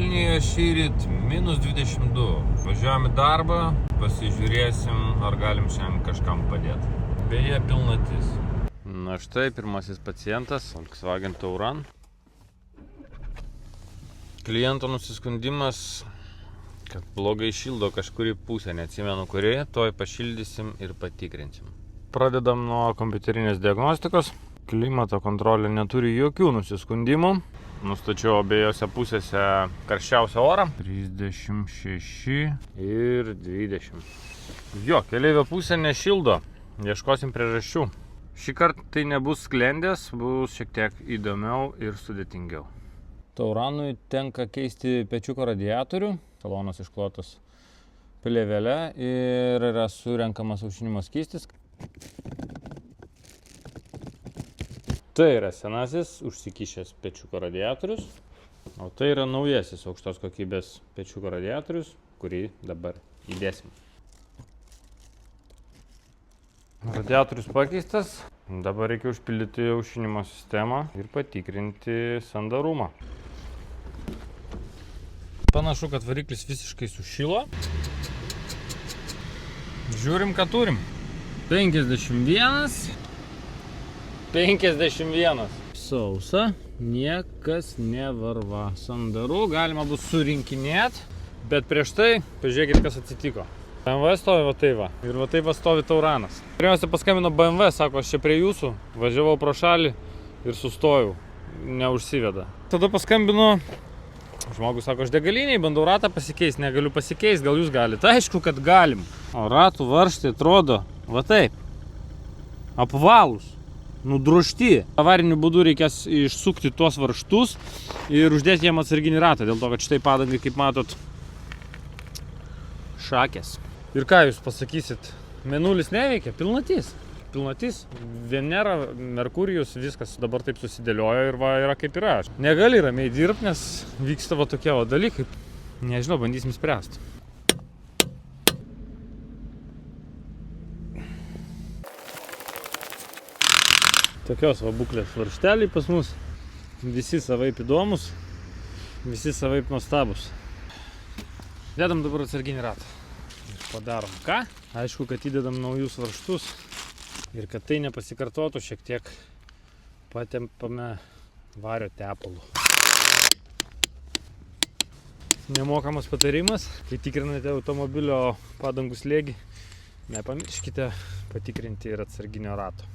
Vilniuje šįryt -22. Važiuojam į darbą, pasižiūrėsim, ar galim šiandien kažkam padėti. Beje, pilnatis. Na štai, pirmasis pacientas, Volkswagen Touran. Kliento nusiskundimas, kad blogai šildo kažkurį pusę, neatsimenu kuri, toj pašildysim ir patikrinsim. Pradedam nuo kompiuterinės diagnostikos. Klimato kontrolė neturi jokių nusiskundimų. Nustačiau abiejose pusėse karščiausią orą. 36 ir 20. Jo, keleivio pusė nešildo. Ieškosim priežasčių. Šį kartą tai nebus sklendės, bus šiek tiek įdomiau ir sudėtingiau. Touranui tenka keisti pečiuko radiatorių. Salonas išklotas plėvele ir yra surenkamas aušinimo skystis. Tai yra senasis užsikišęs pečiuko radiatorius, o tai yra naujasis aukštos kokybės pečiuko radiatorius, kurį dabar įdėsim. Radiatorius pakeistas, dabar reikia užpildyti aušinimo sistemą ir patikrinti sandarumą. Panašu, kad variklis visiškai sušilo. Žiūrim, ką turim. 51. Sausa, niekas nevarva. Sandarų galima bus surinkinėti, bet prieš tai pažiūrėkit, kas atsitiko. BMW stovi va tai va. Ir va tai va stovi Tauranas. Pirmiausia paskambino BMW, sako, aš čia prie jūsų. Važiavau pro šalį ir sustojau. Neužsiveda. Tada paskambino žmogus, sako, aš degaliniai, bandau ratą pasikeisti, negaliu pasikeisti, gal jūs galite? Aišku, kad galim. O ratų varžtai atrodo va taip. Apvalūs. Nudrožti. Avariniu būdu reikės išsukti tuos varžtus ir uždėti jiem atsarginį ratą, dėl to, kad šitai padangai, kaip matot, šakės. Ir ką jūs pasakysit? Mėnulis neveikia? Pilnatis. Pilnatis. Venera, Merkurijus, viskas dabar taip susidėliojo ir va yra kaip yra. Negali ramiai dirbti, nes vyksta va tokie va dalykai. Nežinau, bandysim spręsti. Tokios va būklės varžteliai pas mus. Visi savaip įdomus, visi savaip nuostabus. Dedam dabar atsarginį ratą. Ir padarom ką? Aišku, kad įdedam naujus varžtus. Ir kad tai nepasikartotų, šiek tiek patempame vario tepalu. Nemokamas patarimas, kai tikrinate automobilio padangų slėgį, nepamirškite patikrinti ir atsarginio rato.